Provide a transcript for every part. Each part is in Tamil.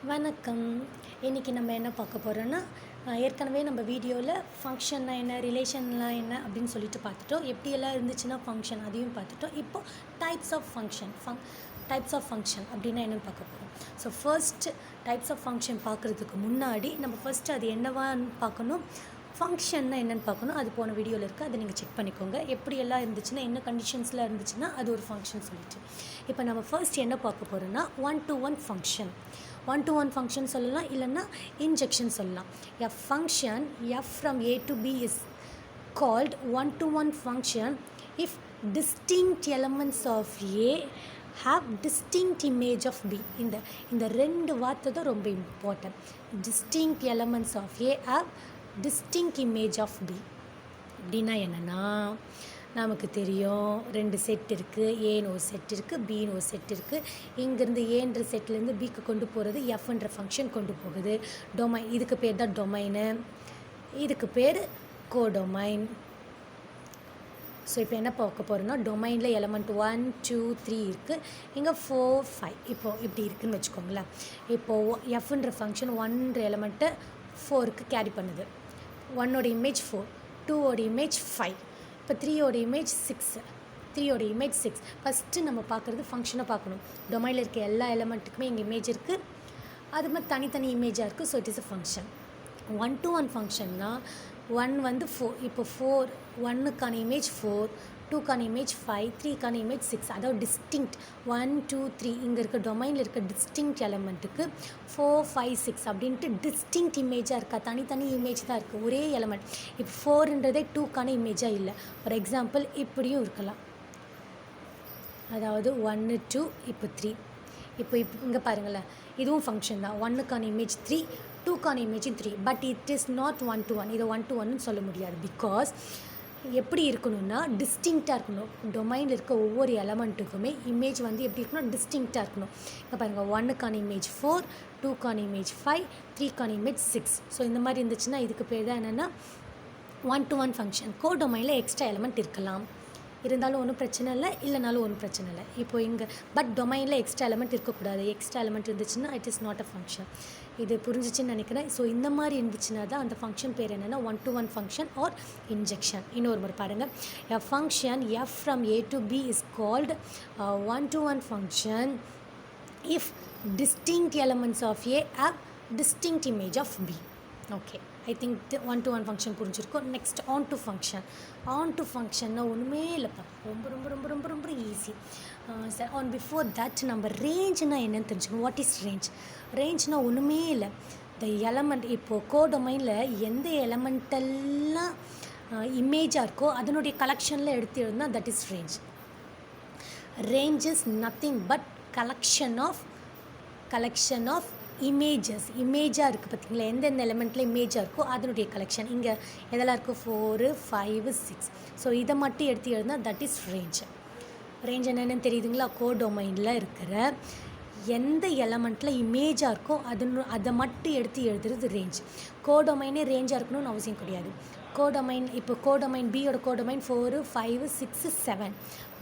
வணக்கம். இன்றைக்கி நம்ம என்ன பார்க்க போகிறோன்னா, ஏற்கனவே நம்ம வீடியோவில் ஃபங்க்ஷன்னா என்ன, ரிலேஷன்லாம் என்ன அப்படின்னு சொல்லிட்டு பார்த்துட்டோம். எப்படியெல்லாம் இருந்துச்சுன்னா ஃபங்க்ஷன் அதையும் பார்த்துட்டோம். இப்போது டைப்ஸ் ஆஃப் ஃபங்க்ஷன் அப்படின்னா என்னென்னு பார்க்க போகிறோம். So first types of function பார்க்குறதுக்கு முன்னாடி நம்ம ஃபர்ஸ்ட் அது என்னவான்னு பார்க்கணும், ஃபங்க்ஷன்னா என்னென்னு பார்க்கணும். அது போன வீடியோவில் இருக்குது, அதை நீங்கள் செக் பண்ணிக்கோங்க. எப்படியெல்லாம் இருந்துச்சுன்னா, என்ன கண்டிஷன்ஸில் இருந்துச்சுன்னா அது ஒரு ஃபங்க்ஷன் சொல்லிட்டு. இப்போ நம்ம ஃபர்ஸ்ட் என்ன பார்க்க போகிறோன்னா, 1-to-1 ஃபங்க்ஷன். 1-to-1 ஃபங்க்ஷன் சொல்லலாம், இல்லைன்னா இன்ஜெக்ஷன் சொல்லலாம். A function f from a to b is called 1-to-1 function if distinct elements of a have distinct image of b. இந்த ரெண்டு வார்த்தை தான் ரொம்ப important. distinct elements of a have distinct image of b அப்படின்னா என்னென்னா, நமக்கு தெரியும் ரெண்டு செட் இருக்குது, ஏன்னு ஒரு செட் இருக்குது, பின்னு ஒரு செட் இருக்குது. இங்கேருந்து ஏன்ற செட்லேருந்து பிக்கு கொண்டு போகிறது எஃப்ன்ற ஃபங்க்ஷன் கொண்டு போகுது. டொமைன், இதுக்கு பேர் தான் டொமைனு, இதுக்கு பேர் கோடொமைன். ஸோ இப்போ என்ன பார்க்க போகிறோன்னா, டொமைனில் எலமெண்ட் 1, 2, 3 இருக்குது, இங்கே 4, 5 இப்போது இப்படி இருக்குதுன்னு வச்சுக்கோங்களேன். இப்போது எஃப்ன்ற ஃபங்க்ஷன் 1ன்ற எலமெண்ட்டை 4க்கு கேரி பண்ணுது. 1ஓட இமேஜ் 4, 2ஓட இமேஜ் 5, இப்போ 3ஓட இமேஜ் 6, 3ஓட இமேஜ் 6. ஃபஸ்ட்டு நம்ம பார்க்குறது ஃபங்க்ஷனை பார்க்கணும். டொமைனில் இருக்க எல்லா எலமெண்ட்டுக்குமே இங்கே இமேஜ் இருக்குது, அது மாதிரி தனித்தனி இமேஜாக இருக்குது. So it is a function. 1-to-1 ஃபங்க்ஷன்னா 1 வந்து 4, இப்போ 4, 1க்கான இமேஜ் 4, 2க்கான இமேஜ் 5, 3க்கான இமேஜ் 6. அதாவது டிஸ்டிங்க்ட் 1, 2, 3 இங்கே இருக்க டொமைனில் இருக்க டிஸ்டிங்க்ட் எலமெண்ட்டுக்கு 4, 5, 6 அப்படின்ட்டு டிஸ்டிங்க்ட் இமேஜாக இருக்கா, தனித்தனி இமேஜ் தான் இருக்குது ஒரே எலமெண்ட். இப்போ 4ன்றதே 2க்கான இமேஜாக இல்லை. ஃபார் எக்ஸாம்பிள் இப்படியும் இருக்கலாம், அதாவது 1, 2, இப்போ 3. இப்போ இங்கே பாருங்களேன், இதுவும் ஃபங்க்ஷன் தான். 1க்கான இமேஜ் 3, 2க்கான image 3. But it is not 1-to-1. இதை 1-to-1 சொல்ல முடியாது. பிகாஸ் எப்படி இருக்கணும்னா டிஸ்டிங்க்டாக இருக்கணும். டொமைனில் இருக்க ஒவ்வொரு எலமெண்ட்டுக்குமே இமேஜ் வந்து எப்படி இருக்கணும், டிஸ்டிங்க்டாக இருக்கணும். இப்போ பாருங்கள், 1க்கான இமேஜ் 4, 2க்கான இமேஜ் 5, 3க்கான இமேஜ் 6. ஸோ இந்த மாதிரி இருந்துச்சுன்னா இதுக்கு பேர் தான் என்னென்னா 1-to-1 ஃபங்க்ஷன். கோடொமைனில் எக்ஸ்ட்ரா எலமெண்ட் இருக்கலாம், இருந்தாலும் ஒன்றும் பிரச்சனை இல்லை, இல்லைனாலும் ஒன்றும் பிரச்சனை இல்லை. இப்போ இங்கே பட் டொமைனில் எக்ஸ்ட்ரா எலமெண்ட் இருக்கக்கூடாது. எக்ஸ்ட்ரா எலமெண்ட் இருந்துச்சுன்னா it is not a function. இது புரிஞ்சிச்சுன்னு நினைக்கிறேன். ஸோ இந்த மாதிரி இருந்துச்சுன்னா தான் அந்த ஃபங்க்ஷன் பேர் என்னென்னா 1-to-1 ஃபங்க்ஷன் ஆர் இன்ஜெக்ஷன். இன்னொரு முறை பாருங்கள், a function f from a to b is called 1-to-1 function if distinct elements of a have distinct image of b. Okay, I think 1-to-1 function புரிஞ்சிருக்கும். Next onto function. ஆன்-டு ஃபங்க்ஷன்னா ஒன்றுமே இல்லைப்பா, ரொம்ப ரொம்ப ரொம்ப ரொம்ப ரொம்ப ஈஸி. சார் பிஃபோர் தட் நம்ம ரேஞ்சுனா என்னென்னு தெரிஞ்சுக்கணும். What is range? ரேஞ்ச்னா ஒன்றுமே இல்லை, த எலமெண்ட். இப்போது கோடொமைனில் எந்த எலமெண்டெல்லாம் இமேஜாக இருக்கோ அதனுடைய கலெக்ஷனில் எடுத்து எழுதுனா that is range. Range is nothing but collection of images. இமேஜாக இருக்குது பார்த்திங்களா, எந்தெந்த எலமெண்ட்டில் இமேஜாக இருக்கோ அதனுடைய கலெக்ஷன். இங்கே எதெல்லாம் இருக்குது, 4, 5, 6. ஸோ இதை மட்டும் எடுத்து எழுதுனா தட் இஸ் ரேஞ்ச். ரேஞ்ச் என்னென்னு தெரியுதுங்களா, கோடொமைனில் இருக்கிற எந்த எலமெண்ட்டில் இமேஜாக இருக்கோ அதை மட்டும் எடுத்து எழுதுறது ரேஞ்ச். கோடொமைனே ரேஞ்சாக இருக்கணும்னு அவசியம் கிடையாது. கோடொமைன், இப்போ கோடொமைன் பியோட கோடொமைன் 4, 5, 6, 7.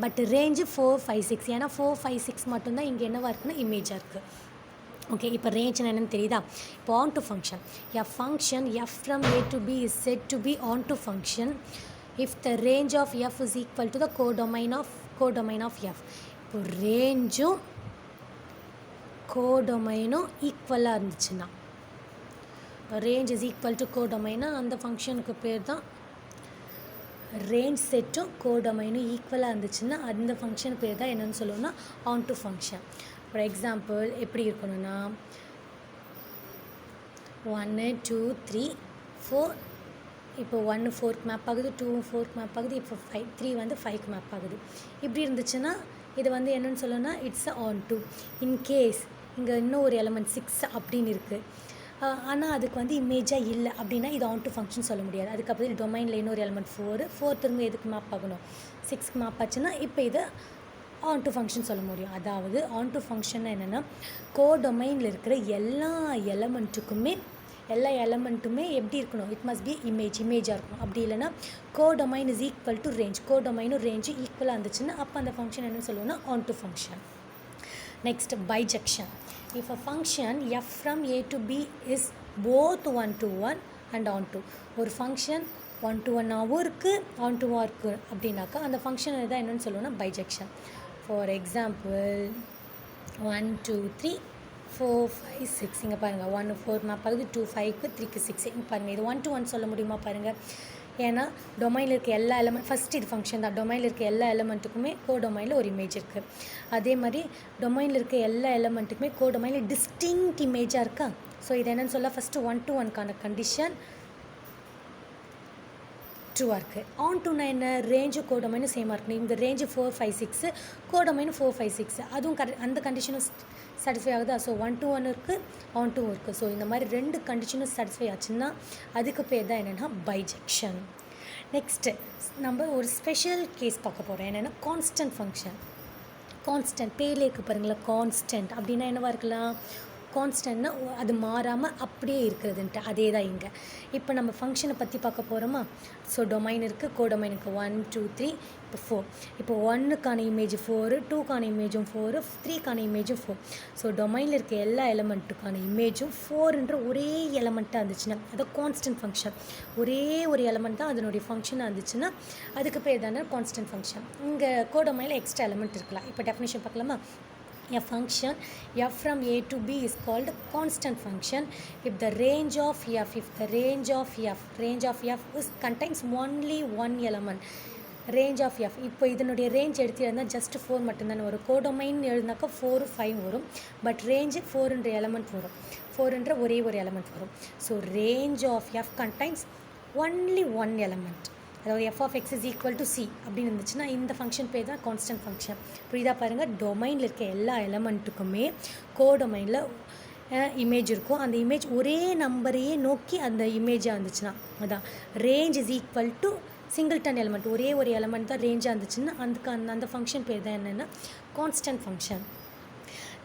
But range 4, 5, 6. ஏன்னா 4, 5, 6 மட்டும்தான் இங்கே என்னவாக இருக்குன்னா இமேஜாக இருக்குது. ஓகே, இப்போ ரேஞ்ச் என்னென்னு தெரியுதா? இப்போ on-to function. a function f from a to b is said to be on-to function if the range of f is equal to the codomain of f. இப்போ ரேஞ்சும் கோடொமைனும் ஈக்குவலாக இருந்துச்சுன்னா, ரேஞ்ச் இஸ் ஈக்குவல் டு கோடொமைனா அந்த ஃபங்க்ஷனுக்கு பேர் தான் ரேஞ்ச். செட்டும் கோடொமைனும் ஈக்குவலாக இருந்துச்சுன்னா அந்த ஃபங்க்ஷன் பேர் தான் என்னென்னு சொல்லுவோம்னா ஆன்-டு ஃபங்க்ஷன். ஃபார் எக்ஸாம்பிள் எப்படி இருக்கணும்னா 1, 2, 3, 4. இப்போ 1 4க்கு மேப் ஆகுது, 2 4க்கு மேப் ஆகுது, இப்போ 5, 3 வந்து 5க்கு மேப் ஆகுது. இப்படி இருந்துச்சுன்னா இது வந்து என்னென்னு சொல்லணும்னா இட்ஸ் ஆன்-டு. இன்கேஸ் இங்கே இன்னும் ஒரு எலமெண்ட் 6 அப்படின்னு இருக்குது, ஆனால் அதுக்கு வந்து இமேஜாக இல்லை அப்படின்னா இது ஆன்-டு ஃபங்க்ஷன் சொல்ல முடியாது. அதுக்கப்புறம் டொமைனில் இன்னொரு எலமெண்ட் 4 திரும்ப எதுக்கு மேப் ஆகணும், 6க்கு மேப் ஆச்சுன்னா இப்போ இதை ஆன்-டு ஃபங்க்ஷன் சொல்ல முடியும். அதாவது ஆன்-டு ஃபங்க்ஷன் என்னென்னா கோடொமைனில் இருக்கிற எல்லா எலமெண்ட்டுமே எப்படி இருக்கணும், இட் மஸ்ட் பி இமேஜாக இருக்கணும். அப்படி இல்லைனா codomain is equal to range, கோடொமைனும் ரேஞ்சும் ஈக்குவலாக இருந்துச்சுன்னா அப்போ அந்த ஃபங்க்ஷன் என்னன்னு சொல்லுவோம்னா onto function. Next bijection. if a function f from a to b is both 1 to 1 and on to ஒரு ஃபங்க்ஷன் 1 to 1ஆகவும் இருக்குது ஆன் டூவாக இருக்குது அப்படின்னாக்கா அந்த ஃபங்க்ஷன் தான் என்னென்னு சொல்லுவோம்னா பைஜெக்ஷன். ஃபார் எக்ஸாம்பிள் 1 2 3 4 5 6 இங்கே பாருங்கள் 1 4 மேப் ஆகுது, 2 5க்கு 3க்கு 6 இங்கே பாருங்கள். இது 1 to 1 சொல்ல முடியுமா பாருங்கள். ஏன்னா டொமைனில் இருக்க எல்லா எலமெண்ட் ஃபஸ்ட் இது ஃபங்க்ஷன் தான். டொமைனில் இருக்க எல்லா எலமெண்ட்டுக்குமே கோடொமைனில் ஒரு இமேஜ் இருக்குது. அதே மாதிரி டொமைனில் இருக்க எல்லா எலமெண்ட்டுக்குமே கோடொமைனில் டிஸ்டிங்க்ட் இமேஜாக இருக்கா. ஸோ இது என்னென்னு சொல்ல ஃபஸ்ட்டு 1 to 1க்கான கண்டிஷன் ட்ரூவாக இருக்குது. ஆன் டூனா என்ன, ரேஞ்சு கோடொமைனும் சேமாக இருக்கணும். இந்த ரேஞ்சு 4 5 6 கோடொமைனு 4 5 6 அதுவும் அந்த கண்டிஷனும் சாட்டிஸ்ஃபை ஆகுதா. ஸோ 1 to 1 இருக்குது ஆன் டூ இருக்குது. ஸோ இந்த மாதிரி 2 கண்டிஷனும் சாட்டிஸ்ஃபை ஆச்சுன்னா அதுக்கு பேர் தான் என்னென்னா பைஜெக்ஷன். நெக்ஸ்ட்டு நம்ம ஒரு ஸ்பெஷல் கேஸ் பார்க்க போகிறோம். என்னென்னா கான்ஸ்டன்ட் ஃபங்க்ஷன். கான்ஸ்டன்ட் பேர்லே இருக்குது பாருங்களேன். கான்ஸ்டன்ட் அப்படின்னா என்னவாக இருக்கலாம், கான்ஸ்டன்ட்னா அது மாறாமல் அப்படியே இருக்கிறதுன்ட்டு அதே தான் இங்கே. இப்போ நம்ம ஃபங்க்ஷனை பற்றி பார்க்க போகிறோமா. ஸோ டொமைன் இருக்குது, கோடொமைனுக்கு 1 2 3 இப்போ 4. இப்போ 1க்கான இமேஜ் 4, 2க்கான இமேஜும் 4, 3க்கான இமேஜும் 4. ஸோ டொமைனில் இருக்க எல்லா எலமெண்ட்டுக்கான இமேஜும் 4ன்ற ஒரே எலமெண்ட்டாக இருந்துச்சுன்னா அது கான்ஸ்டன்ட் ஃபங்க்ஷன். ஒரே ஒரு எலமெண்ட் தான் அதனுடைய ஃபங்க்ஷனாக இருந்துச்சுன்னா அதுக்கு பேர் தானே கான்ஸ்டன்ட் ஃபங்க்ஷன். இங்கே கோடொமைனில் எக்ஸ்ட்ரா எலமெண்ட் இருக்கலாம். இப்போ டெஃபினேஷன் பார்க்கலாமா. A function f from a to b is called constant function if the range of f contains only one element. range of f இப்போ இதனுடைய ரேஞ்ச் எடுத்து இருந்தால் ஜஸ்ட் 4 மட்டும்தானே வரும். கோடொமைன் எழுதினாக்கா 4 5 வரும். பட் ரேஞ்சு 4ன்ற எலமெண்ட் வரும். 4ன்ற ஒரே ஒரு எலமெண்ட் வரும். So range of f contains only one element. அதாவது f of x is equal to c அப்படின்னு இருந்துச்சுன்னா இந்த ஃபங்க்ஷன் பேர் தான் கான்ஸ்டன்ட் ஃபங்க்ஷன். புரியுதா பாருங்கள். டொமைனில் இருக்க எல்லா எலமெண்ட்டுக்குமே கோடொமைனில் இமேஜ் இருக்கும். அந்த இமேஜ் ஒரே நம்பரையே நோக்கி அந்த இமேஜாக இருந்துச்சுன்னா அதான் range is equal to singleton element. ஒரே ஒரு எலமெண்ட் தான் ரேஞ்சாக இருந்துச்சுன்னா அந்த ஃபங்க்ஷன் பேர் தான் என்னென்னா constant function.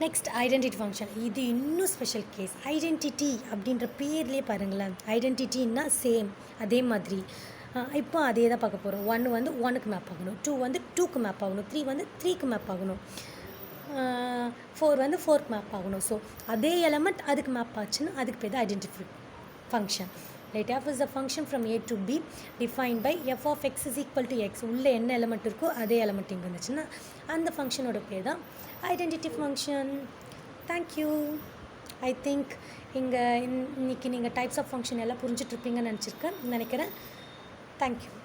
Next identity function. இது இன்னும் ஸ்பெஷல் கேஸ். ஐடென்டிட்டி அப்படின்ற பேர்லேயே பாருங்களேன். ஐடென்டிட்டின்னா சேம் அதே மாதிரி. இப்போ அதே தான் பார்க்க போகிறோம். 1 வந்து 1க்கு மேப் ஆகணும், 2 வந்து 2க்கு மேப் ஆகணும், 3 வந்து 3க்கு மேப் ஆகணும், 4 வந்து 4க்கு மேப் ஆகணும். ஸோ அதே எலமெண்ட் அதுக்கு மேப் ஆச்சுன்னா அதுக்கு பேர் தான் identity function. Right. f is a function from a to b defined by f of x is equal to x. உள்ளே என்ன எலமெண்ட் இருக்கோ அதே எலமெண்ட் இங்கே இருந்துச்சுன்னா அந்த ஃபங்க்ஷனோட பேர் தான் identity function. Thank you. I think இன்றைக்கி நீங்கள் டைப்ஸ் ஆஃப் ஃபங்க்ஷன் எல்லாம் புரிஞ்சிட்ருப்பீங்கன்னு நினச்சிருக்கேன் நினைக்கிறேன். Thank you.